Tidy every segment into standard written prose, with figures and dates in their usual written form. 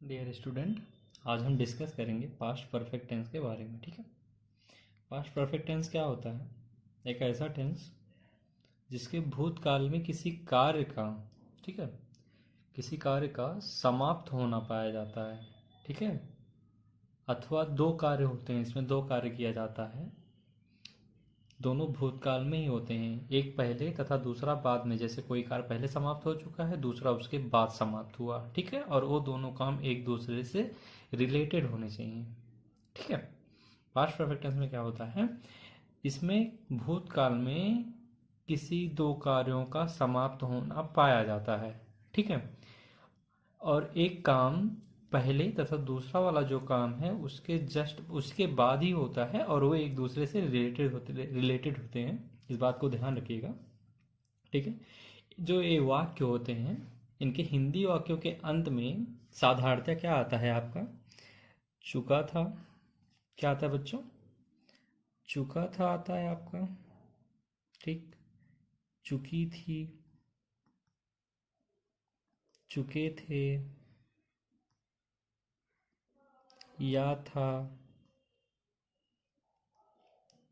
Dear student, आज हम discuss करेंगे पास्ट परफेक्ट टेंस के बारे में। ठीक है, पास्ट परफेक्ट टेंस क्या होता है? एक ऐसा टेंस जिसके भूतकाल में किसी कार्य का, ठीक है, किसी कार्य का समाप्त होना पाया जाता है। ठीक है, अथवा दो कार्य होते हैं, इसमें दो कार्य किया जाता है, दोनों भूतकाल में ही होते हैं, एक पहले तथा दूसरा बाद में। जैसे कोई कार्य पहले समाप्त हो चुका है, दूसरा उसके बाद समाप्त हुआ। ठीक है, और वो दोनों काम एक दूसरे से रिलेटेड होने चाहिए। ठीक है, पास्ट परफेक्ट टेंस में क्या होता है? इसमें भूतकाल में किसी दो कार्यों का समाप्त होना पाया जाता है। ठीक है, और एक काम पहले तथा दूसरा वाला जो काम है उसके जस्ट उसके बाद ही होता है, और वो एक दूसरे से रिलेटेड होते हैं। इस बात को ध्यान रखिएगा। ठीक है, जो ये वाक्य होते हैं, इनके हिंदी वाक्यों के अंत में साधारणतः क्या आता है आपका? चुका था। क्या आता है बच्चों? चुका था आता है आपका। ठीक, चुकी थी, चुके थे, या था,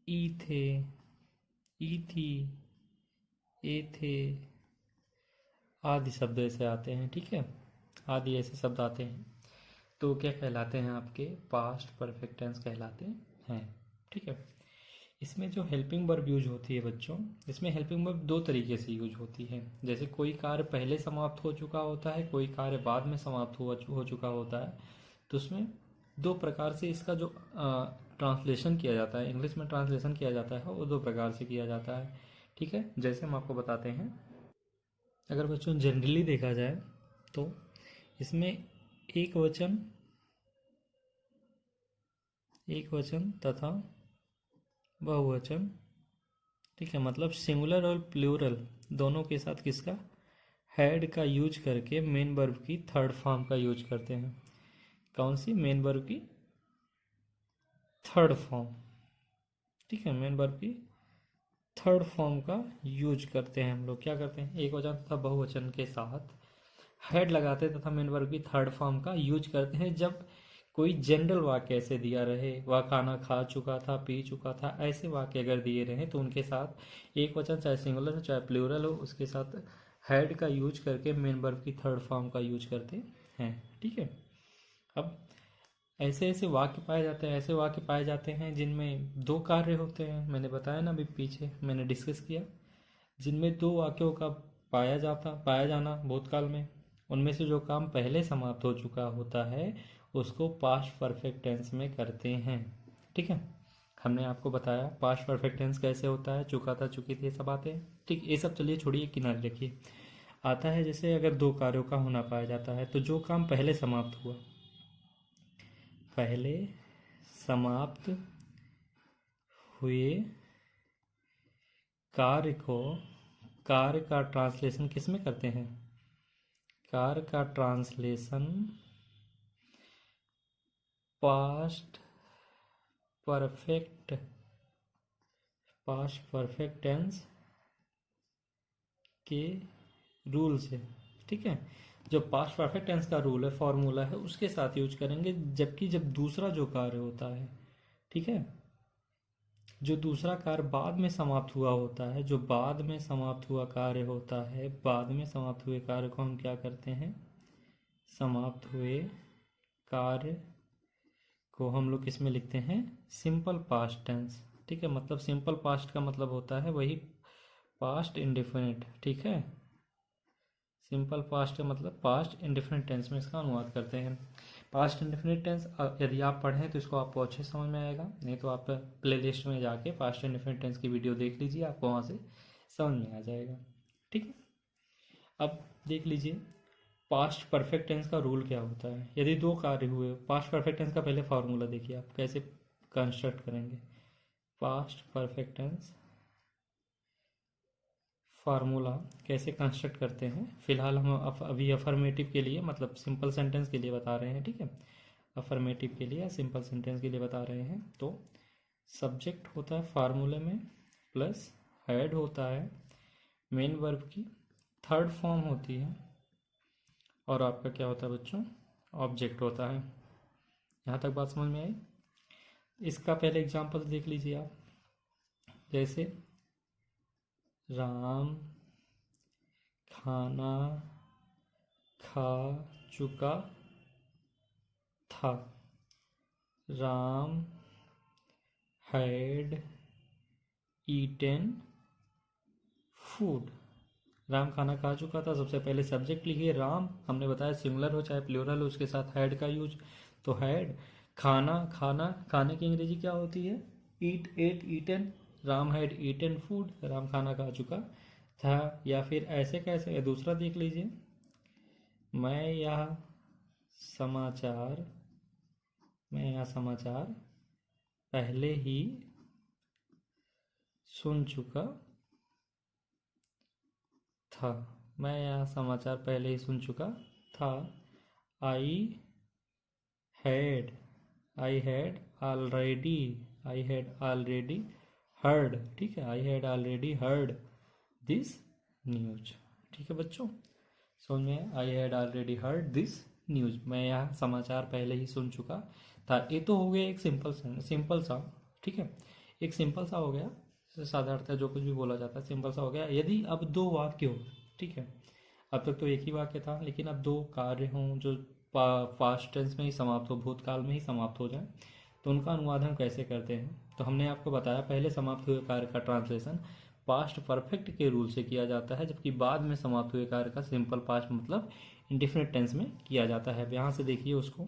ई थे, ई थी, ए थे, आदि शब्द ऐसे आते हैं। ठीक है, आदि ऐसे शब्द आते हैं, तो क्या कहलाते हैं? आपके पास्ट परफेक्ट टेंस कहलाते हैं। ठीक है, इसमें जो हेल्पिंग वर्ब यूज होती है बच्चों, इसमें हेल्पिंग वर्ब दो तरीके से यूज होती है। जैसे कोई कार्य पहले समाप्त हो चुका होता है, कोई कार्य बाद में समाप्त हो चुका होता है, तो उसमें दो प्रकार से इसका जो ट्रांसलेशन किया जाता है, इंग्लिश में ट्रांसलेशन किया जाता है, वो दो प्रकार से किया जाता है। ठीक है, जैसे हम आपको बताते हैं। अगर बच्चों जनरली देखा जाए तो इसमें एक वचन, एक वचन तथा बहुवचन, ठीक है, मतलब सिंगुलर और प्लूरल दोनों के साथ किसका हैड का यूज करके मेन वर्ब की थर्ड फॉर्म का यूज करते हैं। कौन सी? मेन वर्ब की थर्ड फॉर्म। ठीक है, मेन वर्ब की थर्ड फॉर्म का यूज करते हैं हम लोग। क्या करते हैं? एक वचन तथा बहुवचन के साथ हेड लगाते हैं तथा मेन वर्ब की थर्ड फॉर्म का यूज करते हैं जब कोई जनरल वाक्य ऐसे दिया रहे, वह खाना खा चुका था, पी चुका था, ऐसे वाक्य अगर दिए रहे तो उनके साथ एक वचन चाहे सिंगुलर हो चाहे प्लूरल हो, उसके साथ हेड का यूज करके मेन वर्ब की थर्ड फॉर्म का यूज करते हैं। ठीक है, अब ऐसे ऐसे वाक्य पाए जाते हैं, ऐसे वाक्य पाए जाते हैं जिनमें दो कार्य होते हैं। मैंने बताया ना, अभी पीछे मैंने डिस्कस किया, जिनमें दो वाक्यों का पाया जाना भूतकाल में, उनमें से जो काम पहले समाप्त हो चुका होता है उसको पास्ट परफेक्ट टेंस में करते हैं। ठीक है, हमने आपको बताया पास्ट परफेक्ट टेंस कैसे होता है, चुका था, चुकी थी, ये सब आते हैं। ठीक, ये सब चलिए छोड़िए, किनारे रखिए। आता है जैसे अगर दो कार्यों का होना पाया जाता है, तो जो काम पहले समाप्त हुआ, पहले समाप्त हुए कार्य को, कार्य का ट्रांसलेशन किस में करते हैं? कार्य का translation past perfect, past perfect tense के रूल से। ठीक है, जो पास्ट परफेक्ट टेंस का रूल है, फॉर्मूला है, उसके साथ यूज करेंगे। जबकि जब दूसरा जो कार्य होता है, ठीक है, जो दूसरा कार्य बाद में समाप्त हुआ होता है, जो बाद में समाप्त हुआ कार्य होता है, बाद में समाप्त हुए कार्य को हम क्या करते हैं? समाप्त हुए कार्य को हम लोग किस में लिखते हैं? Simple past tense. ठीक है, मतलब सिंपल पास्ट का मतलब होता है वही पास्ट इंडेफिनिट। ठीक है, सिंपल पास्ट का मतलब पास्ट इंडेफिनिट टेंस में इसका अनुवाद करते हैं। पास्ट इंडेफिनिट टेंस यदि आप पढ़ें तो इसको आपको अच्छे समझ में आएगा, नहीं तो आप प्ले लिस्ट में जाके पास्ट इंडेफिनिट टेंस की वीडियो देख लीजिए, आपको वहाँ से समझ में आ जाएगा। ठीक है, अब देख लीजिए पास्ट परफेक्ट टेंस का रूल क्या होता है। यदि दो कार्य हुए, पास्ट परफेक्ट टेंस का पहले फार्मूला देखिए आप कैसे कंस्ट्रक्ट करेंगे। पास्ट परफेक्ट टेंस फार्मूला कैसे कंस्ट्रक्ट करते हैं, फिलहाल हम अभी अफर्मेटिव के लिए, मतलब सिंपल सेंटेंस के लिए बता रहे हैं। ठीक है, अफर्मेटिव के लिए या सिंपल सेंटेंस के लिए बता रहे हैं। तो सब्जेक्ट होता है फार्मूले में, प्लस हेड होता है, मेन वर्ब की थर्ड फॉर्म होती है, और आपका क्या होता है बच्चों? ऑब्जेक्ट होता है। यहाँ तक बात समझ में आई। इसका पहले एग्जांपल देख लीजिए आप। जैसे राम खाना खा चुका था। Ram had eaten food. Ram खाना खा चुका था, सबसे पहले सब्जेक्ट लिखिए राम, हमने बताया सिंगुलर हो चाहे प्लूरल हो उसके साथ हैड का यूज, तो हैड। खाना, खाना खाने की अंग्रेजी क्या होती है? Eat, ate, eaten. Ram had eaten food, Ram खाना खा चुका था। या फिर ऐसे कैसे, दूसरा देख लीजिए, मैं यह समाचार पहले ही सुन चुका था। मैं यह समाचार पहले ही सुन चुका था। I had already heard. ठीक है, I had already heard this news. ठीक है बच्चों, समझ में? I had already heard this news, मैं यह समाचार पहले ही सुन चुका था। ये तो हो गया एक सिंपल सा। ठीक है, एक सिंपल सा हो गया, साधारणतः जो कुछ भी बोला जाता है सिंपल सा हो गया। यदि अब दो वाक्य हो, ठीक है, अब तक तो एक ही वाक्य था, लेकिन अब दो कार्य हों जो पास्ट टेंस में ही समाप्त हो, भूतकाल में ही समाप्त हो जाए, तो उनका अनुवाद हम कैसे करते हैं? तो हमने आपको बताया पहले समाप्त हुए कार्य का ट्रांसलेशन पास्ट परफेक्ट के रूल से किया जाता है, जबकि बाद में समाप्त हुए कार्य का सिंपल पास्ट मतलब इंडेफिनिट टेंस में किया जाता है। अब यहाँ से देखिए उसको,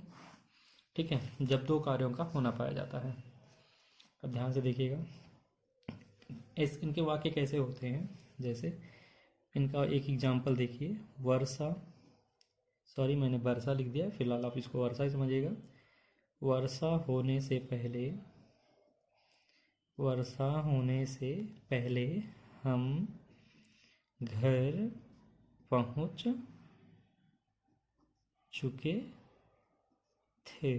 ठीक है, जब दो कार्यों का होना पाया जाता है। अब ध्यान से देखिएगा इनके वाक्य कैसे होते हैं। जैसे इनका एक एग्जाम्पल देखिए, वर्षा, सॉरी मैंने वर्षा लिख दिया, फिलहाल आप इसको वर्षा ही समझिएगा। वर्षा होने से पहले हम घर पहुंच चुके थे।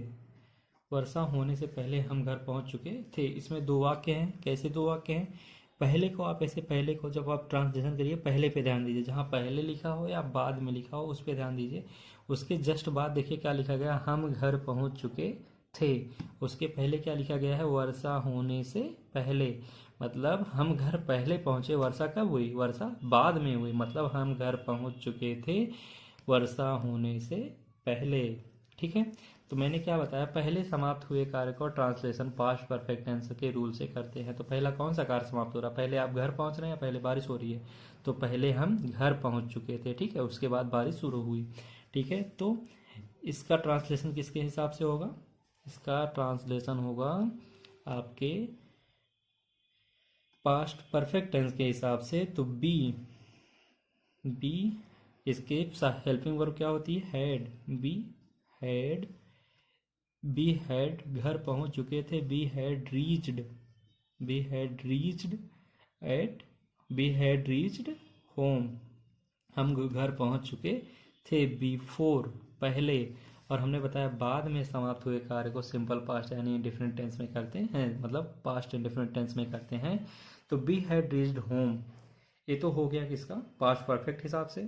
वर्षा होने से पहले हम घर पहुंच चुके थे। इसमें दो वाक्य हैं। कैसे दो वाक्य हैं? पहले को आप ऐसे, पहले को जब आप ट्रांसलेशन करिए पहले पे ध्यान दीजिए, जहाँ पहले लिखा हो या बाद में लिखा हो उस पे ध्यान दीजिए। उसके जस्ट बाद देखिए क्या लिखा गया, हम घर पहुंच चुके थे। उसके पहले क्या लिखा गया है, वर्षा होने से पहले, मतलब हम घर पहले पहुंचे। वर्षा कब हुई? वर्षा बाद में हुई, मतलब हम घर पहुंच चुके थे वर्षा होने से पहले। ठीक है, तो मैंने क्या बताया, पहले समाप्त हुए कार्य को ट्रांसलेशन पास्ट परफेक्ट टेंस के रूल से करते हैं। तो पहला कौन सा कार्य समाप्त हो रहा है? पहले आप घर पहुंच रहे हैं या पहले बारिश हो रही है? तो पहले हम घर पहुंच चुके थे, ठीक है, उसके बाद बारिश शुरू हुई। ठीक है, तो इसका ट्रांसलेशन किसके हिसाब से होगा? इसका ट्रांसलेशन होगा आपके पास्ट परफेक्ट टेंस के हिसाब से। तो बी इसके हेल्पिंग वर्ब क्या होती है? हैड। बी हैड घर पहुंच चुके थे। Be had reached home. हम घर पहुंच चुके थे बिफोर पहले। और हमने बताया बाद में समाप्त हुए कार्य को सिंपल पास्ट यानी इंडिफरेंट टेंस में करते हैं, मतलब पास्ट इंडिफरेंट टेंस में करते हैं। तो बी हैड रीच्ड होम, ये तो हो गया किसका? पास्ट परफेक्ट हिसाब से।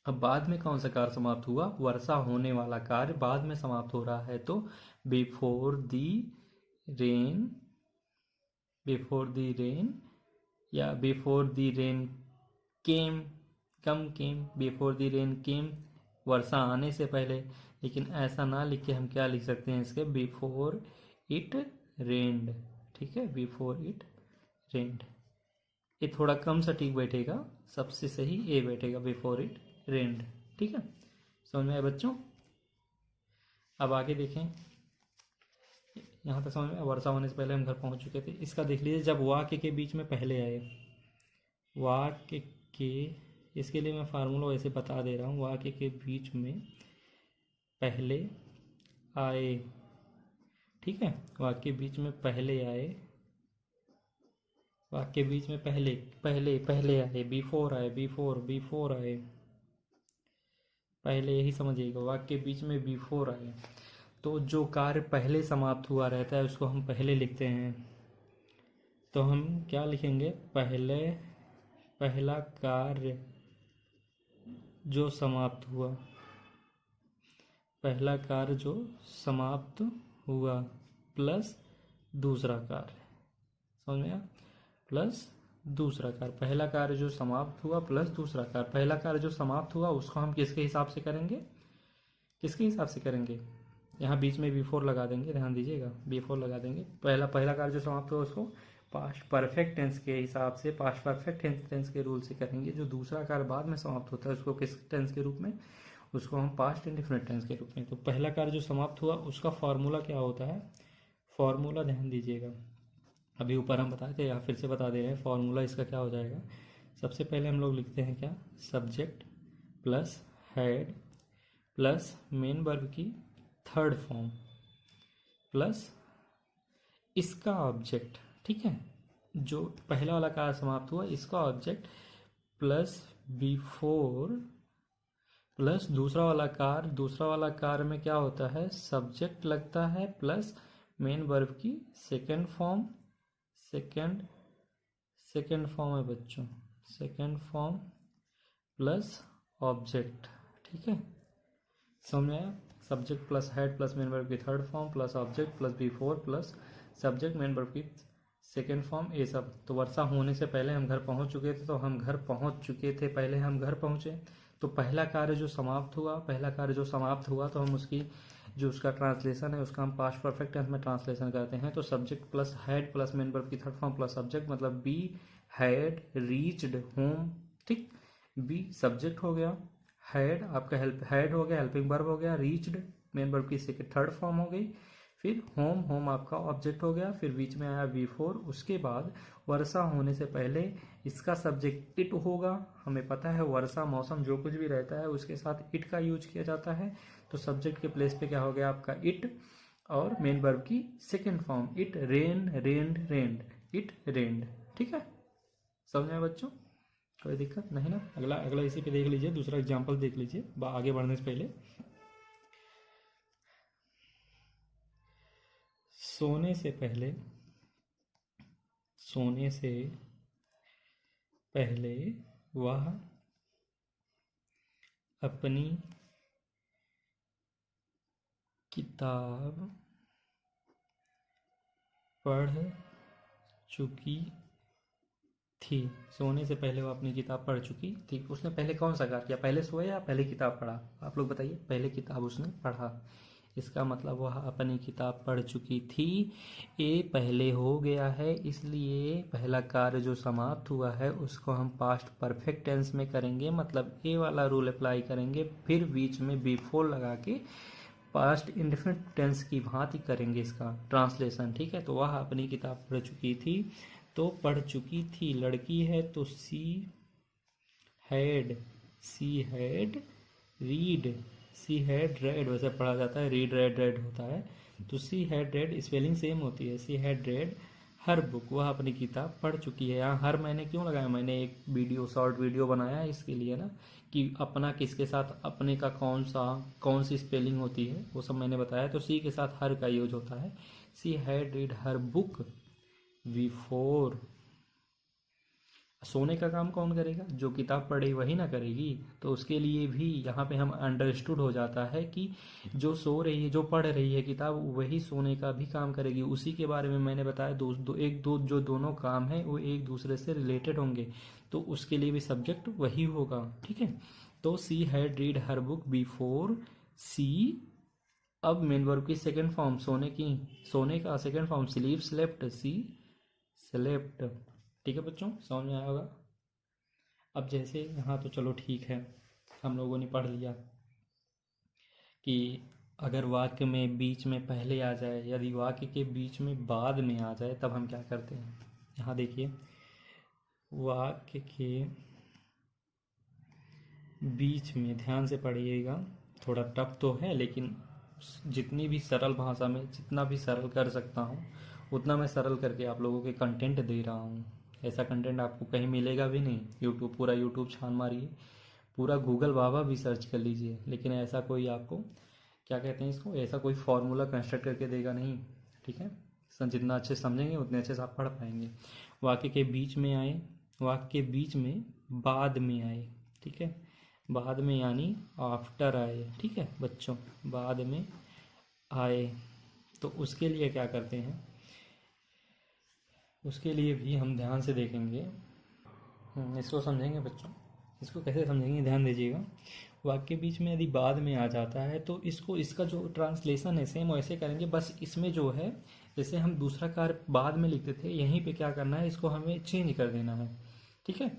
अब बाद में कौन सा कार्य समाप्त हुआ? वर्षा होने वाला कार्य बाद में समाप्त हो रहा है, तो बिफोर दी रेन या before the rain came, before the rain came, वर्षा आने से पहले। लेकिन ऐसा ना लिख के हम क्या लिख सकते हैं इसके? बिफोर इट रेन्ड। ठीक है, बिफोर इट रेन्ड। ये थोड़ा कम सटीक बैठेगा, सबसे सही ए बैठेगा, बिफोर इट रेन्ड। ठीक है, समझ में आया बच्चों? अब आगे देखें, यहाँ तक समझ में? वर्षा होने से पहले हम घर पहुंच चुके थे। इसका देख लीजिए, जब वाक्य के बीच में पहले आए, वाक्य के, इसके लिए मैं फार्मूला वैसे बता दे रहा हूँ, वाक्य के बीच में पहले आए। ठीक है, वाक्य बीच में पहले आए, वाक्य बीच में पहले आए, बिफोर आए, पहले यही समझिएगा, वाक्य बीच में बिफोर आए। तो जो कार्य पहले समाप्त हुआ रहता है उसको हम पहले लिखते हैं। तो हम क्या लिखेंगे? पहला कार्य जो समाप्त हुआ, पहला कार्य जो समाप्त हुआ प्लस दूसरा कार्य, समझ में आया? प्लस दूसरा कार्य, पहला कार्य जो समाप्त हुआ प्लस दूसरा कार्य। पहला कार्य जो समाप्त हुआ उसको हम किसके हिसाब से करेंगे? किसके हिसाब से करेंगे? यहाँ बीच में B4 लगा देंगे, ध्यान दीजिएगा, B4 लगा देंगे। पहला कार्य जो समाप्त हुआ उसको पास्ट परफेक्ट टेंस के हिसाब से, पास्ट परफेक्ट टेंस के रूल से करेंगे। जो दूसरा कार्य बाद में समाप्त होता है उसको किस टेंस के रूप में? उसको हम पास्ट इंडेफिनिट टेंस के रूप में। तो पहला कार्य जो समाप्त हुआ उसका फॉर्मूला क्या होता है? फॉर्मूला ध्यान दीजिएगा, अभी ऊपर हम बताए थे या फिर से बता दे रहे हैं। फॉर्मूला इसका क्या हो जाएगा? सबसे पहले हम लोग लिखते हैं क्या? Subject plus had plus main verb की थर्ड फॉर्म प्लस इसका ऑब्जेक्ट, ठीक है, जो पहला वाला कार्य समाप्त हुआ इसका ऑब्जेक्ट प्लस B4 प्लस दूसरा वाला कार्य में क्या होता है? सब्जेक्ट लगता है प्लस मेन वर्ब की सेकेंड फॉर्म है बच्चों, सेकेंड फॉर्म प्लस ऑब्जेक्ट, ठीक है, समझ में आया? Subject plus had plus main verb की third form plus object plus B4 plus subject main verb की सेकेंड फॉर्म, ये सब। तो वर्षा होने से पहले हम घर पहुंच चुके थे, तो हम घर पहुंच चुके थे, पहले हम घर पहुंचे। तो पहला कार्य जो समाप्त हुआ तो हम उसकी जो उसका ट्रांसलेशन है उसका हम पास्ट परफेक्ट टेंस में ट्रांसलेशन करते हैं। तो subject plus had plus main verb की थर्ड फॉर्म प्लस सब्जेक्ट, मतलब बी हैड रीच्ड होम, ठीक। बी सब्जेक्ट हो गया, हैड आपका हेड हो गया, हेल्पिंग वर्ब हो गया, रीच्ड मेन वर्ब की सेकंड थर्ड फॉर्म हो गई, फिर होम आपका ऑब्जेक्ट हो गया, फिर बीच में आया B4। उसके बाद वर्षा होने से पहले इसका सब्जेक्ट इट होगा। हमें पता है वर्षा मौसम जो कुछ भी रहता है उसके साथ इट का यूज किया जाता है। तो सब्जेक्ट के प्लेस पे क्या हो गया आपका? इट, और मेन वर्ब की second form it red, it red, ठीक है। समझ में बच्चों? कोई दिक्कत नहीं ना? अगला इसी पे देख लीजिए, दूसरा एग्जाम्पल देख लीजिए आगे बढ़ने से पहले। सोने से पहले वह अपनी किताब पढ़ चुकी थी। सोने से पहले वो अपनी किताब पढ़ चुकी थी। उसने पहले कौन सा कार्य किया? पहले सोया या पहले किताब पढ़ा? आप लोग बताइए। पहले किताब उसने पढ़ा, इसका मतलब वह अपनी किताब पढ़ चुकी थी। ए पहले हो गया है, इसलिए पहला कार्य जो समाप्त हुआ है उसको हम पास्ट परफेक्ट टेंस में करेंगे, मतलब ए वाला रूल अप्लाई करेंगे, फिर बीच में B4 लगा के पास्ट इंडेफिनिट टेंस की भांति करेंगे इसका ट्रांसलेशन, ठीक है। तो वह अपनी किताब पढ़ चुकी थी, तो पढ़ चुकी थी लड़की है तो सी हैड रेड, वैसे पढ़ा जाता है रीड रेड होता है, तो she had read spelling same होती है। She had read her book, वह अपनी किताब पढ़ चुकी है। यहाँ हर मैंने क्यों लगाया? मैंने एक शॉर्ट वीडियो बनाया है इसके लिए ना, कि अपना किसके साथ अपने का कौन सी स्पेलिंग होती है वो सब मैंने बताया। तो सी के साथ हर का यूज होता है। She had read her book B4। सोने का काम कौन करेगा? जो किताब पढ़ी वही ना करेगी। तो उसके लिए भी यहाँ पे हम अंडरस्टूड हो जाता है कि जो सो रही है, जो पढ़ रही है किताब, वही सोने का भी काम करेगी। उसी के बारे में मैंने बताया, जो दोनों काम है वो एक दूसरे से रिलेटेड होंगे, तो उसके लिए भी सब्जेक्ट वही होगा, ठीक है। तो she had read her book B4 सी। अब मेन वर्ब की सेकेंड फॉर्म सोने का सेकेंड फॉर्म स्लेप्ट, सी स्लेप्ट, ठीक है बच्चों, समझ में आया होगा। अब जैसे यहाँ तो चलो ठीक है, हम लोगों ने पढ़ लिया कि अगर वाक्य में बीच में पहले आ जाए, यदि वाक्य के बीच में बाद में आ जाए, तब हम क्या करते हैं। यहाँ देखिए, वाक्य के बीच में, ध्यान से पढ़िएगा, थोड़ा टफ तो है लेकिन जितनी भी सरल भाषा में जितना भी सरल कर सकता हूँ उतना मैं सरल करके आप लोगों के कंटेंट दे रहा हूँ। ऐसा कंटेंट आपको कहीं मिलेगा भी नहीं। पूरा यूट्यूब छान मारिए, पूरा गूगल बाबा भी सर्च कर लीजिए, लेकिन ऐसा कोई आपको क्या कहते हैं इसको, ऐसा कोई फार्मूला कंस्ट्रक्ट करके देगा नहीं, ठीक है। जितना अच्छे समझेंगे उतने अच्छे से आप पढ़ पाएंगे। वाक्य के बीच में आए, वाक्य के बीच में बाद में आए, ठीक है। बाद में यानी आफ्टर आए, ठीक है बच्चों, बाद में आए, तो उसके लिए क्या करते हैं, उसके लिए भी हम ध्यान से देखेंगे। इसको समझेंगे बच्चों, इसको कैसे समझेंगे, ध्यान दीजिएगा। वाक्य बीच में यदि बाद में आ जाता है तो इसको, इसका जो ट्रांसलेशन है सेम वैसे करेंगे, बस इसमें जो है जैसे हम दूसरा कार्य बाद में लिखते थे, यहीं पे क्या करना है, इसको हमें चेंज कर देना है, ठीक है।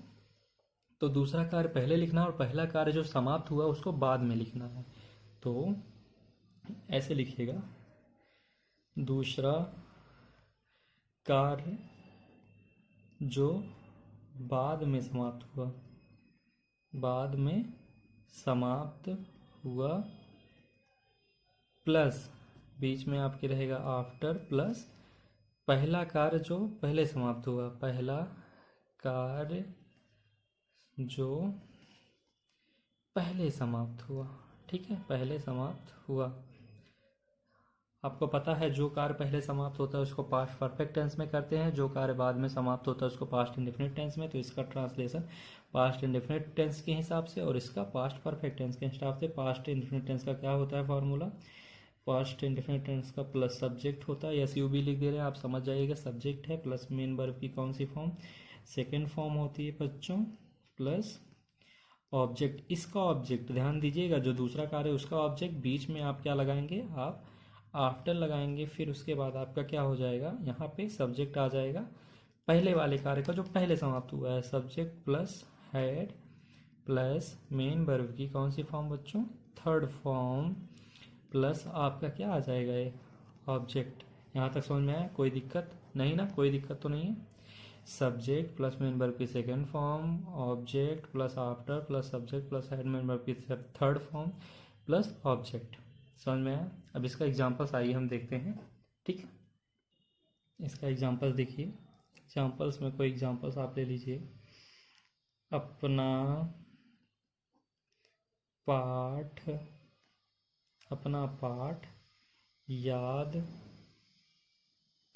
तो दूसरा कार्य पहले लिखना और पहला कार्य जो समाप्त हुआ उसको बाद में लिखना है। तो ऐसे लिखिएगा, दूसरा कार्य जो बाद में समाप्त हुआ, बाद में समाप्त हुआ, प्लस बीच में आपके रहेगा आफ्टर, प्लस पहला कार्य जो पहले समाप्त हुआ, पहला कार्य जो पहले समाप्त हुआ, ठीक है, पहले समाप्त हुआ। आपको पता है जो कार्य पहले समाप्त होता है उसको पास्ट परफेक्ट टेंस में करते हैं, जो कार्य बाद में समाप्त होता है उसको पास्ट इंडेफिनिट टेंस में। तो इसका ट्रांसलेशन पास्ट इंडेफिनिट टेंस के हिसाब से और इसका पास्ट परफेक्ट टेंस के हिसाब से। पास्ट इंडेफिनिट टेंस का क्या होता है फॉर्मूला, पास्ट इंडेफिनिट टेंस का प्लस सब्जेक्ट होता है, एस यू बी लिख दे रहे हैं आप, समझ जाइएगा, सब्जेक्ट है प्लस मेन वर्ब की कौन सी फॉर्म, सेकेंड फॉर्म होती है बच्चों, प्लस ऑब्जेक्ट। इसका ऑब्जेक्ट ध्यान दीजिएगा, जो दूसरा कार्य है उसका ऑब्जेक्ट, बीच में आप क्या लगाएंगे, आप आफ्टर लगाएंगे, फिर उसके बाद आपका क्या हो जाएगा, यहाँ पे सब्जेक्ट आ जाएगा पहले वाले कार्य का जो पहले समाप्त हुआ है, subject plus had plus main verb की कौन सी फॉर्म बच्चों, थर्ड फॉर्म, प्लस आपका क्या आ जाएगा, ये ऑब्जेक्ट। यहाँ तक समझ में आया, कोई दिक्कत नहीं ना, कोई दिक्कत तो नहीं है। सब्जेक्ट प्लस मेन वर्ब की second form, object plus after plus subject plus head main verb की थर्ड फॉर्म प्लस ऑब्जेक्ट। समझ में आया। अब इसका एग्जांपल्स आइए हम देखते हैं, ठीक है। इसका एग्जांपल्स देखिए, एग्जांपल्स में कोई एग्जांपल्स आप ले लीजिए। अपना पाठ, अपना पाठ याद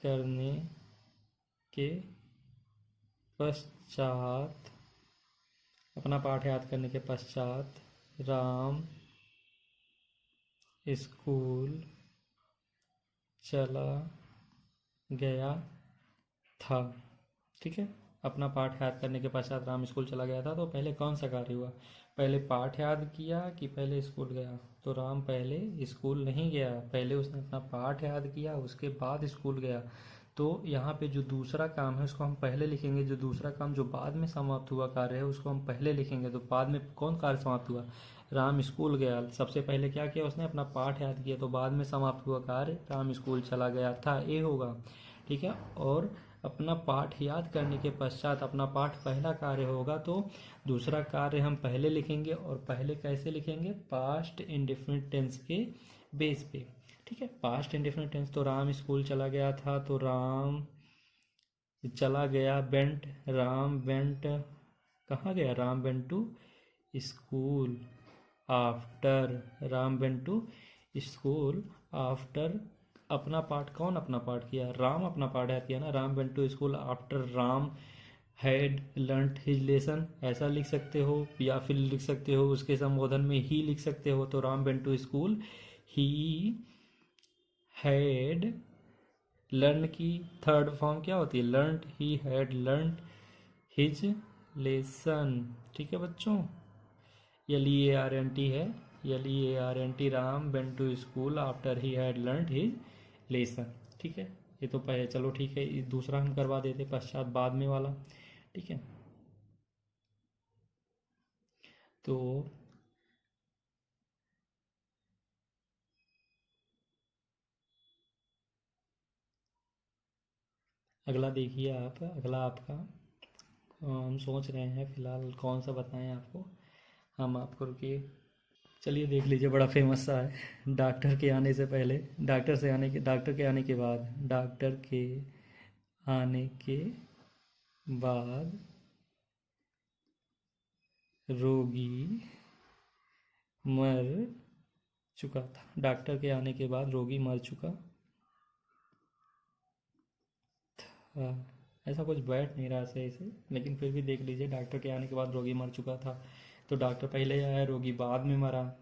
करने के पश्चात, अपना पाठ याद करने के पश्चात राम स्कूल चला गया था, ठीक है। अपना पाठ याद करने के पश्चात राम स्कूल चला गया था, तो पहले कौन सा कार्य हुआ, पहले पाठ याद किया कि पहले स्कूल गया, तो राम पहले स्कूल नहीं गया, पहले उसने अपना पाठ याद किया उसके बाद स्कूल गया। तो यहाँ पे जो दूसरा काम है उसको हम पहले लिखेंगे, जो दूसरा काम जो बाद में समाप्त हुआ कार्य है उसको हम पहले लिखेंगे। तो बाद में कौन कार्य समाप्त हुआ, राम स्कूल गया, सबसे पहले क्या किया उसने, अपना पाठ याद किया, तो बाद में समाप्त हुआ कार्य राम स्कूल चला गया था, ये होगा, ठीक है। और अपना पाठ याद करने के पश्चात, अपना पाठ पहला कार्य होगा, तो दूसरा कार्य हम पहले लिखेंगे, और पहले कैसे लिखेंगे, पास्ट इंडेफिनिट टेंस के बेस पे, ठीक है। पास्ट इंडेफिनिट टेंस, तो राम स्कूल चला गया था, तो राम चला गया, वेंट, राम वेंट कहाँ गया, Ram went to school after, Ram went to school after. अपना पाठ कौन अपना पाठ किया, राम अपना पाठ याद किया ना, Ram went to school after Ram had learned his lesson, ऐसा लिख सकते हो, या फिर लिख सकते हो उसके संबोधन में ही लिख सकते हो। तो Ram went to school, he had, learn की थर्ड फॉर्म क्या होती है, learned, he had learned his lesson, ठीक है बच्चों। LEARNT है, LEARNT, Ram went to school after he had learned his lesson, ठीक है। ये तो पहले, चलो ठीक है, दूसरा हम करवा देते पश्चात बाद में वाला, ठीक है। तो अगला देखिए आप, अगला आपका हम सोच रहे हैं फिलहाल कौन सा बताएं आपको, हम आपको रुकिए, चलिए देख लीजिए, बड़ा फेमस सा है, डॉक्टर के आने से पहले, डॉक्टर के आने के बाद, डॉक्टर के आने के बाद रोगी मर चुका था, डॉक्टर के आने के बाद रोगी मर चुका था। ऐसा कुछ बैठ नहीं रहा सही से, लेकिन फिर भी देख लीजिए, डॉक्टर के आने के बाद रोगी मर चुका था। तो डॉक्टर पहले आया, रोगी बाद में मरा।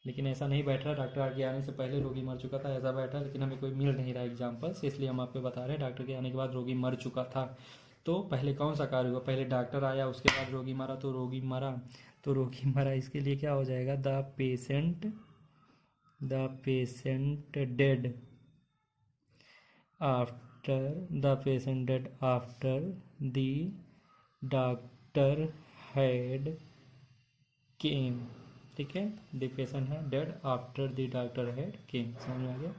लेकिन ऐसा नहीं बैठ रहा, डॉक्टर के आने से पहले रोगी मर चुका था, ऐसा बैठा, लेकिन हमें कोई मिल नहीं रहा एग्जाम्पल्स, इसलिए हम आपको बता रहे हैं डॉक्टर के आने के बाद रोगी मर चुका था। तो पहले कौन सा कार्य हुआ, पहले डॉक्टर आया उसके बाद रोगी मरा, तो रोगी मरा, तो रोगी मरा, इसके लिए क्या हो जाएगा, the patient dead after the doctor had केम। ठीक है, द पेशेंट है dead after the doctor had केम। समझ में आ गया।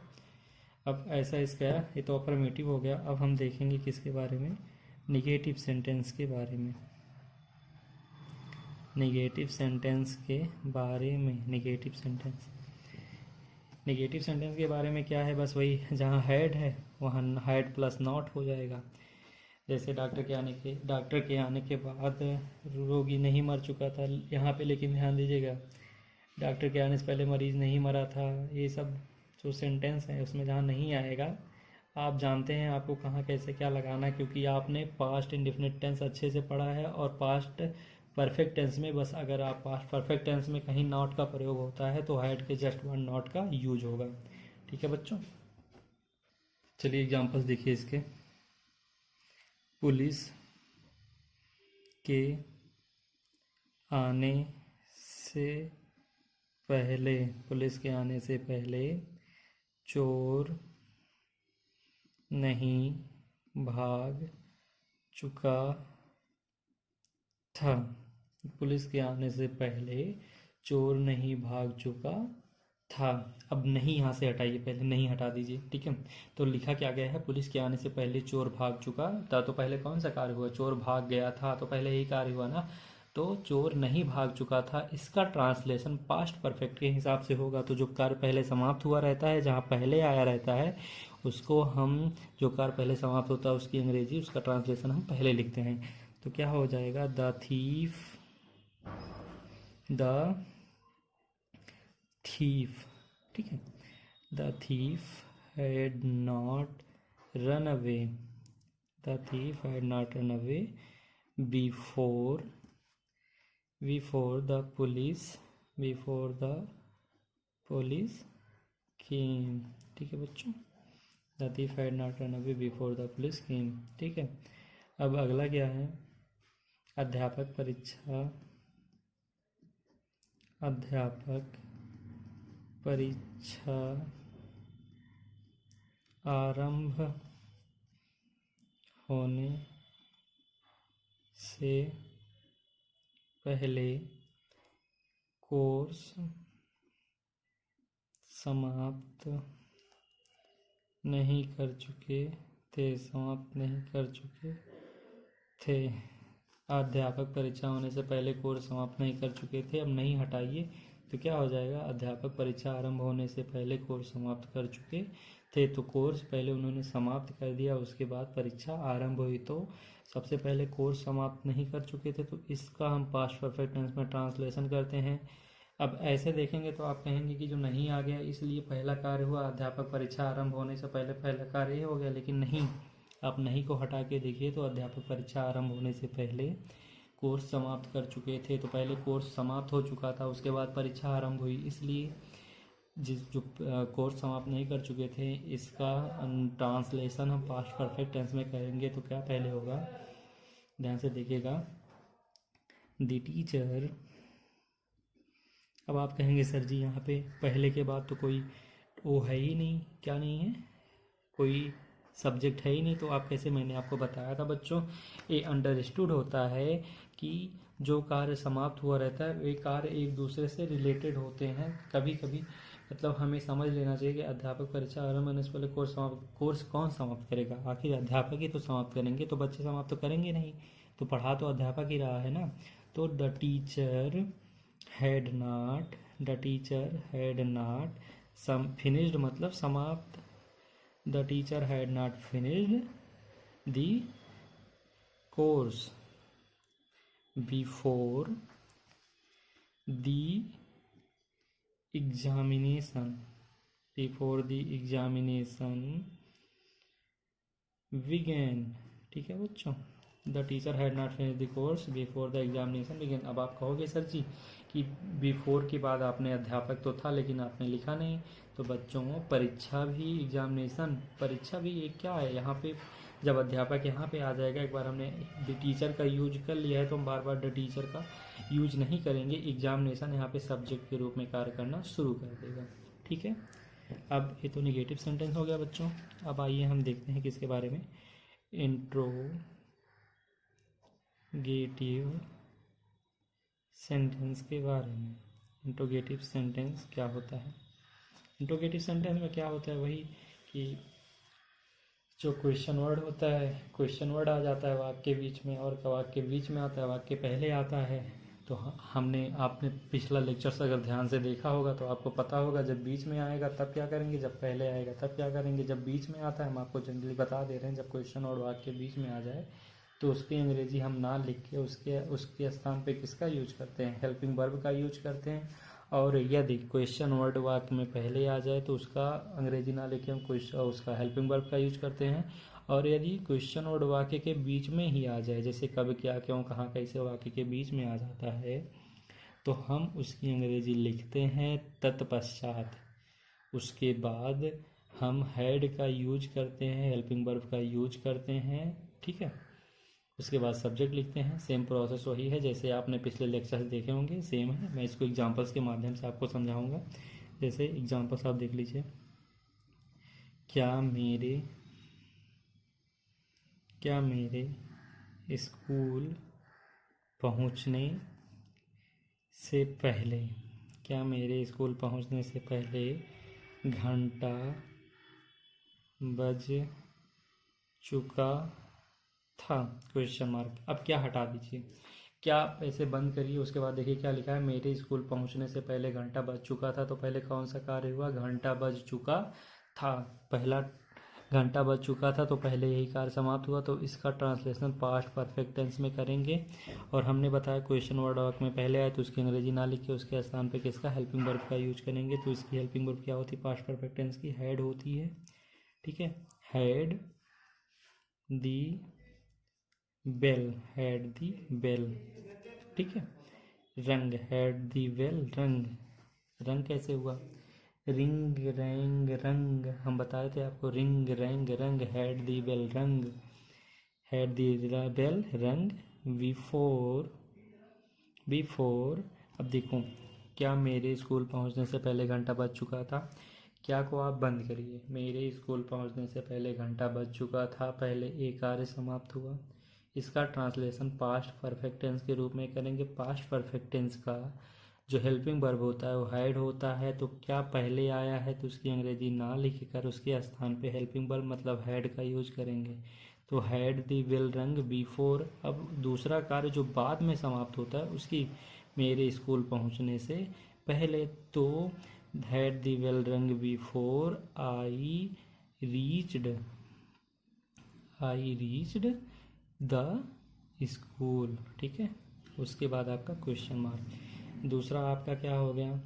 अब ऐसा इसका ये तो अफर्मेटिव हो गया। अब हम देखेंगे किसके बारे में, निगेटिव सेंटेंस के बारे में। निगेटिव सेंटेंस के बारे में, निगेटिव सेंटेंस के बारे में क्या है, बस वही, जहाँ हैड है वहाँ हैड प्लस नॉट हो जाएगा। जैसे डॉक्टर के आने के बाद रोगी नहीं मर चुका था यहाँ पे, लेकिन ध्यान दीजिएगा डॉक्टर के आने से पहले मरीज नहीं मरा था। ये सब जो सेंटेंस है उसमें जहाँ नहीं आएगा, आप जानते हैं आपको कहाँ कैसे क्या लगाना है, क्योंकि आपने पास्ट इंडेफिनिट टेंस अच्छे से पढ़ा है। और पास्ट परफेक्ट टेंस में बस अगर आप पास्ट परफेक्ट टेंस में कहीं नॉट का प्रयोग होता है तो हैड के जस्ट वन नॉट का यूज होगा। ठीक है बच्चों, चलिए एग्जांपल्स देखिए इसके। पुलिस के आने से पहले चोर नहीं भाग चुका था। पुलिस के आने से पहले चोर नहीं भाग चुका था। अब नहीं यहाँ से हटाइए, पहले नहीं हटा दीजिए। ठीक है, तो लिखा क्या गया है, पुलिस के आने से पहले चोर भाग चुका था। तो पहले कौन सा कार्य हुआ, चोर भाग गया था, तो पहले यही कार्य हुआ ना। तो चोर नहीं भाग चुका था, इसका ट्रांसलेशन पास्ट परफेक्ट के हिसाब से होगा। तो जो कार्य पहले समाप्त हुआ रहता है, जहाँ पहले आया रहता है, उसको हम, जो कार्य पहले समाप्त होता है उसकी अंग्रेजी, उसका ट्रांसलेशन हम पहले लिखते हैं। तो क्या हो जाएगा, द थीफ। ठीक है, the thief had not run away, the thief had not run away before the police केम। ठीक है बच्चों, the thief had not run away before the police केम। ठीक है, अब अगला क्या है, अध्यापक परीक्षा आरंभ होने से पहले कोर्स समाप्त नहीं कर चुके थे। अध्यापक परीक्षा होने से पहले कोर्स समाप्त नहीं कर चुके थे। अब नहीं हटाइए तो क्या हो जाएगा, अध्यापक परीक्षा आरंभ होने से पहले कोर्स समाप्त कर चुके थे। तो कोर्स पहले उन्होंने समाप्त कर दिया, उसके बाद परीक्षा आरंभ हुई। तो सबसे पहले कोर्स समाप्त नहीं कर चुके थे, तो इसका हम पास्ट परफेक्ट टेंस में ट्रांसलेशन करते हैं। अब ऐसे देखेंगे तो आप कहेंगे कि जो नहीं आ गया इसलिए पहला कार्य हुआ, अध्यापक परीक्षा आरंभ होने से पहले पहला कार्य ये हो गया। लेकिन नहीं, आप नहीं को हटा के देखिए तो अध्यापक परीक्षा आरंभ होने से पहले कोर्स समाप्त कर चुके थे। तो पहले कोर्स समाप्त हो चुका था, उसके बाद परीक्षा आरंभ हुई, इसलिए जो कोर्स समाप्त नहीं कर चुके थे इसका ट्रांसलेशन हम पास्ट परफेक्ट टेंस में करेंगे। तो क्या पहले होगा, ध्यान से देखिएगा, द टीचर। अब आप कहेंगे सर जी यहाँ पे पहले के बाद तो कोई वो है ही नहीं, क्या नहीं है, कोई सब्जेक्ट है ही नहीं। तो आप कैसे, मैंने आपको बताया था बच्चों, ये अंडरस्टूड होता है कि जो कार्य समाप्त हुआ रहता है वे कार्य एक दूसरे से रिलेटेड होते हैं। कभी कभी मतलब हमें समझ लेना चाहिए कि अध्यापक परीक्षा आरंभ होने से पहले कोर्स कौन समाप्त करेगा, आखिर अध्यापक ही तो समाप्त करेंगे, तो बच्चे समाप्त तो करेंगे नहीं, तो पढ़ा तो अध्यापक ही रहा है ना। तो the teacher had not finished मतलब समाप्त, the teacher had not finished the course before the examination began. ठीक है बच्चों, the teacher had not finish the course before the examination begin. अब आप कहोगे सर जी कि बिफोर के बाद आपने अध्यापक तो था लेकिन आपने लिखा नहीं। तो बच्चों परीक्षा भी, एग्जामिनेशन परीक्षा भी एक क्या है यहाँ पे, जब अध्यापक यहाँ पे आ जाएगा, एक बार हमने द टीचर का यूज कर लिया है तो हम बार बार द टीचर का यूज नहीं करेंगे। एग्जामिनेशन यहाँ पे सब्जेक्ट के रूप में कार्य करना शुरू कर देगा। ठीक है, अब ये तो निगेटिव सेंटेंस हो गया बच्चों। अब आइए हम देखते हैं किसके बारे में, इंट्रोगेटिव सेंटेंस के बारे में। इंट्रोगेटिव सेंटेंस क्या होता है? इंट्रोगेटिव सेंटेंस में क्या होता है, वही कि जो क्वेश्चन वर्ड होता है, क्वेश्चन वर्ड आ जाता है वाक्य के बीच में, और वाक्य के बीच में आता है, वाक्य पहले आता है। तो आपने पिछला लेक्चर्स अगर ध्यान से देखा होगा तो आपको पता होगा, जब बीच में आएगा तब क्या करेंगे, जब पहले आएगा तब क्या करेंगे। जब बीच में आता है, हम आपको जनरली बता दे रहे हैं, जब क्वेश्चन और वाक्य के बीच में आ जाए तो उसकी अंग्रेजी हम ना लिख के उसके स्थान पे किसका यूज करते हैं, हेल्पिंग वर्ब का यूज करते हैं। और यदि क्वेश्चन वर्ड वाक्य में पहले आ जाए तो उसका अंग्रेजी ना लिखे हम उसका हेल्पिंग वर्ब का यूज करते हैं। और यदि क्वेश्चन वर्ड वाक्य के बीच में ही आ जाए, जैसे कब, क्या, क्यों, कहाँ, कैसे वाक्य के बीच में आ जाता है, तो हम उसकी अंग्रेजी लिखते हैं तत्पश्चात। उसके बाद हम हैड का यूज करते हैं, हेल्पिंग वर्ब का यूज करते हैं। ठीक है, उसके बाद सब्जेक्ट लिखते हैं। सेम प्रोसेस वही है जैसे आपने पिछले लेक्चर देखे होंगे, सेम है। मैं इसको एग्जांपल्स के माध्यम से आपको समझाऊंगा। जैसे एग्जांपल्स आप देख लीजिए, क्या मेरे स्कूल पहुंचने से पहले, क्या मेरे स्कूल पहुंचने से पहले घंटा बज चुका था, क्वेश्चन मार्क। अब क्या हटा दीजिए, क्या ऐसे बंद करिए, उसके बाद देखिए क्या लिखा है, मेरे स्कूल पहुंचने से पहले घंटा बज चुका था। तो पहले कौन सा कार्य हुआ, घंटा बज चुका था। पहला घंटा बज चुका था तो पहले यही कार्य समाप्त हुआ। तो इसका ट्रांसलेशन पास्ट परफेक्ट टेंस में करेंगे। और हमने बताया क्वेश्चन वर्ड वाक्य में पहले आए तो उसकी अंग्रेजी ना लिख के उसके स्थान पे किसका, हेल्पिंग वर्ब का यूज करेंगे। तो इसकी हेल्पिंग वर्ब क्या होती है, पास्ट परफेक्ट टेंस की हैड होती है। ठीक है, had the bell, had the bell. ठीक है, रंग, हैड दी बेल रंग। रंग कैसे हुआ, रिंग रैंग रंग, हम बताए थे आपको, रिंग रैंग रंग, हैड दी बेल रंग, हैड दी बेल रंग। बिफोर अब देखो, क्या मेरे स्कूल पहुंचने से पहले घंटा बज चुका था, क्या को आप बंद करिए, मेरे स्कूल पहुंचने से पहले घंटा बज चुका था, पहले एक कार्य समाप्त हुआ। इसका ट्रांसलेशन पास्ट परफेक्ट टेंस के रूप में करेंगे। पास्ट परफेक्ट टेंस का जो हेल्पिंग वर्ब होता है वो हैड होता है। तो क्या पहले आया है तो उसकी अंग्रेजी ना लिखकर उसके स्थान पे हेल्पिंग वर्ब मतलब हैड का यूज करेंगे। तो हैड दी विल रंग बिफोर। अब दूसरा कार्य जो बाद में समाप्त होता है उसकी, मेरे स्कूल पहुंचने से पहले, तो हैड दी विल रंग before I reached the school. ठीक है, उसके बाद आपका क्वेश्चन मार्क। दूसरा आपका क्या हो गया,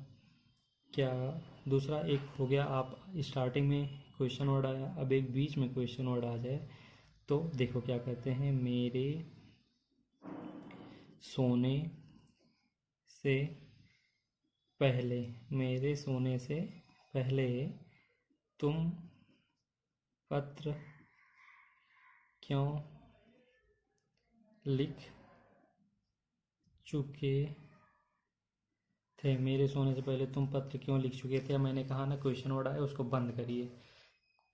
क्या दूसरा एक हो गया, आप स्टार्टिंग में क्वेश्चन वर्ड आया, अब एक बीच में क्वेश्चन वर्ड आ जाए तो देखो क्या कहते हैं, मेरे सोने से पहले, मेरे सोने से पहले तुम पत्र क्यों लिख चुके थे, मेरे सोने से पहले तुम पत्र क्यों लिख चुके थे। मैंने कहा ना क्वेश्चन वर्ड आया उसको बंद करिए,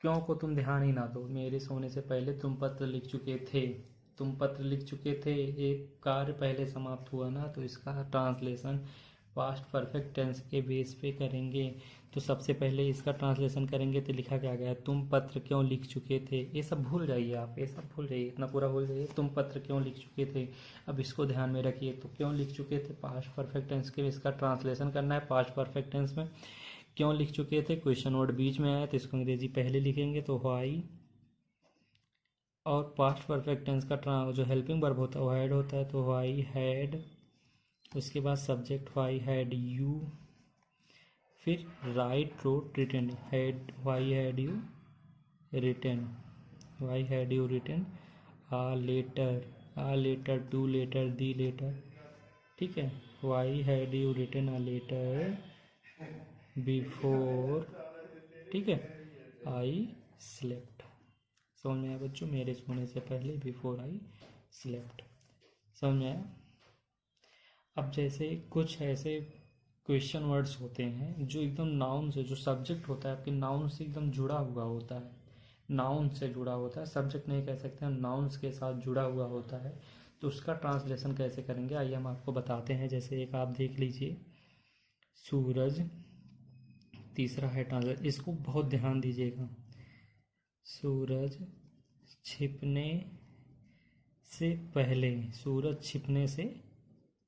क्यों को तुम ध्यान ही ना दो, मेरे सोने से पहले तुम पत्र लिख चुके थे, तुम पत्र लिख चुके थे, एक कार्य पहले समाप्त हुआ ना, तो इसका ट्रांसलेशन पास्ट परफेक्ट टेंस के बेस पे करेंगे। तो सबसे पहले इसका ट्रांसलेशन करेंगे तो लिखा क्या गया, तुम पत्र क्यों लिख चुके थे। ये सब भूल जाइए आप, ये सब भूल जाइए, इतना पूरा भूल जाइए, तुम पत्र क्यों लिख चुके थे। अब इसको ध्यान में रखिए, तो क्यों लिख चुके थे पास्ट परफेक्ट टेंस के, इसका ट्रांसलेशन करना है पास्ट परफेक्ट टेंस में। क्यों लिख चुके थे, क्वेश्चन वर्ड बीच में आया तो इसको अंग्रेजी पहले लिखेंगे तो व्हाई। और पास्ट परफेक्ट टेंस का जो हेल्पिंग वर्ब होता है वो हैड होता है, तो व्हाई हैड, उसके बाद सब्जेक्ट व्हाई हैड यू, फिर write wrote written, had why had you written, why had you written a letter, a letter, to letter, the letter, ठीक है। why had you written a letter before, ठीक है, I slept। समझ में आया बच्चों, मेरे सोने से पहले, बिफोर आई स्लेप्ट। समझ में आया। अब जैसे कुछ ऐसे क्वेश्चन वर्ड्स होते हैं जो एकदम नाउन से, जो सब्जेक्ट होता है आपके नाउन से एकदम जुड़ा हुआ होता है, नाउन से जुड़ा होता है, सब्जेक्ट नहीं कह सकते हम, नाउन्स के साथ जुड़ा हुआ होता है, तो उसका ट्रांसलेशन कैसे करेंगे आइए हम आपको बताते हैं। जैसे एक आप देख लीजिए सूरज, तीसरा है ट्रांसलेशन, इसको बहुत ध्यान दीजिएगा। सूरज छिपने से पहले, सूरज छिपने से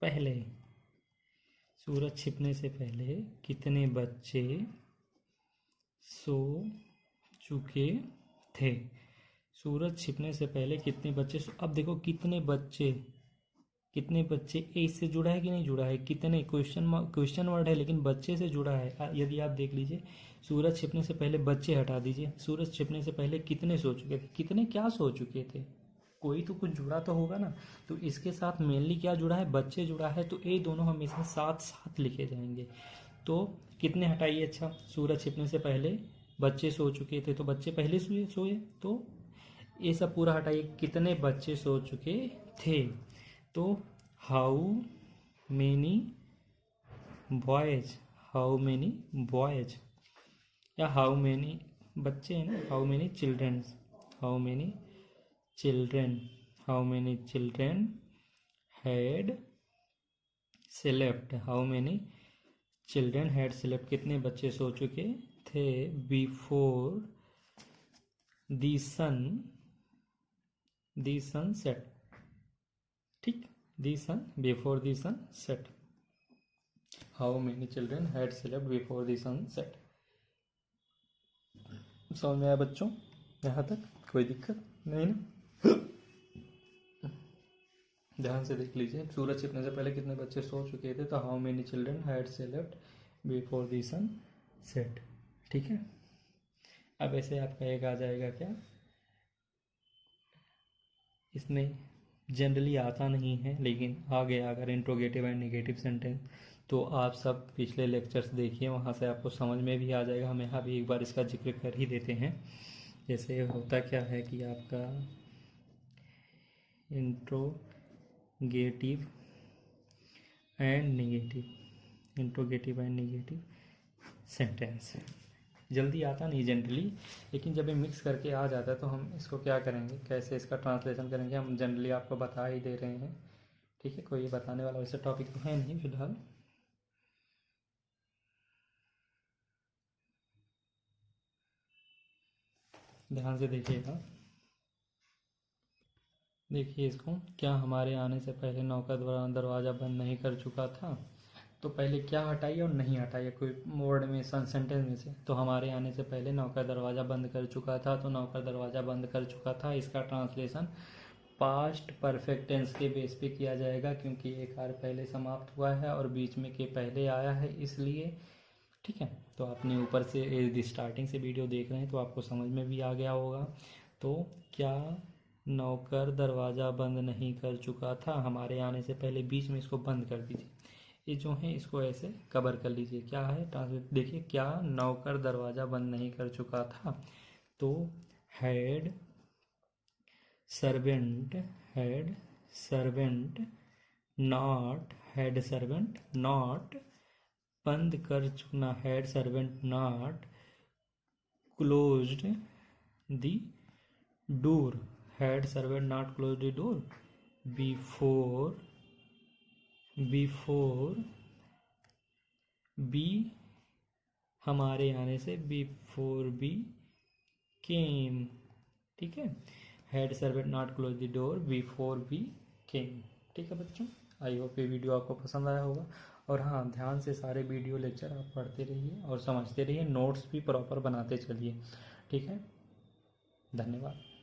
पहले, सूरज छिपने से पहले कितने बच्चे सो चुके थे। सूरज छिपने से पहले कितने बच्चे अब देखो कितने बच्चे, कितने बच्चे ए से जुड़ा है कि नहीं जुड़ा है, कितने, क्वेश्चन वर्ड है लेकिन बच्चे से जुड़ा है। यदि आप देख लीजिए सूरज छिपने से पहले बच्चे हटा दीजिए, सूरज छिपने से पहले कितने सो चुके थे, कितने क्या सो चुके थे, कोई तो कुछ जुड़ा तो होगा ना। तो इसके साथ मेनली क्या जुड़ा है, बच्चे जुड़ा है, तो ये दोनों हमेशा साथ साथ लिखे जाएंगे। तो कितने हटाइए, अच्छा सूरज छिपने से पहले बच्चे सो चुके थे, तो बच्चे पहले सोए, तो ये सब पूरा हटाइए, कितने बच्चे सो चुके थे। तो how many boys, how many boys, या हाउ मेनी बच्चे हैं ना, how many children, how many children, how many children had slept, how many children had slept, कितने बच्चे सो चुके थे, बिफोर दी सन सेट, ठीक, the sun, before the sun set, how many children had slept before the sun set. समझ में आया बच्चों, यहाँ तक कोई दिक्कत नहीं ना। ध्यान से देख लीजिए, सूरज छिपने से पहले कितने बच्चे सो चुके थे, तो how many children had slept before the sun set, ठीक है। अब ऐसे आपका एक आ जाएगा क्या, इसमें जनरली आता नहीं है लेकिन आ गया अगर इंट्रोगेटिव एंड नेगेटिव सेंटेंस, तो आप सब पिछले लेक्चर्स देखिए, वहाँ से आपको समझ में भी आ जाएगा। हम यहाँ भी एक बार इसका जिक्र कर ही देते हैं। जैसे होता क्या है कि आपका इंट्रोगेटिव एंड नेगेटिव सेंटेंस जल्दी आता नहीं जनरली, लेकिन जब ये मिक्स करके आ जाता है तो हम इसको क्या करेंगे, कैसे इसका ट्रांसलेशन करेंगे, हम जनरली आपको बता ही दे रहे हैं, ठीक है। कोई बताने वाला वैसे टॉपिक तो है नहीं फिलहाल। ध्यान से देखिएगा, देखिए इसको, क्या हमारे आने से पहले नौकर दरवाज़ा बंद नहीं कर चुका था, तो पहले क्या हटाइए और नहीं हटाइए कोई वर्ड में, सेंटेंस में से। तो हमारे आने से पहले नौकर दरवाज़ा बंद कर चुका था, तो नौकर दरवाज़ा बंद कर चुका था, इसका ट्रांसलेशन पास्ट परफेक्ट टेंस के बेस पे किया जाएगा, क्योंकि एक कार्य पहले समाप्त हुआ है और बीच में के पहले आया है, इसलिए, ठीक है। तो आपने ऊपर से स्टार्टिंग से वीडियो देख रहे हैं तो आपको समझ में भी आ गया होगा। तो क्या नौकर दरवाज़ा बंद नहीं कर चुका था, हमारे आने से पहले, बीच में इसको बंद कर दीजिए, ये जो है इसको ऐसे कवर कर लीजिए। क्या है ट्रांसलेट, देखिए, क्या नौकर दरवाज़ा बंद नहीं कर चुका था, तो हैड सर्वेंट नॉट बंद कर चुना, had servant not closed the door, had servant not close the door before we, हमारे आने से, बिफोर बी केम, ठीक है। Had servant not close the door before we came, ठीक है बच्चों। आई होप ये वीडियो आपको पसंद आया होगा। और हाँ, ध्यान से सारे वीडियो लेक्चर आप पढ़ते रहिए और समझते रहिए, नोट्स भी प्रॉपर बनाते चलिए, ठीक है। धन्यवाद।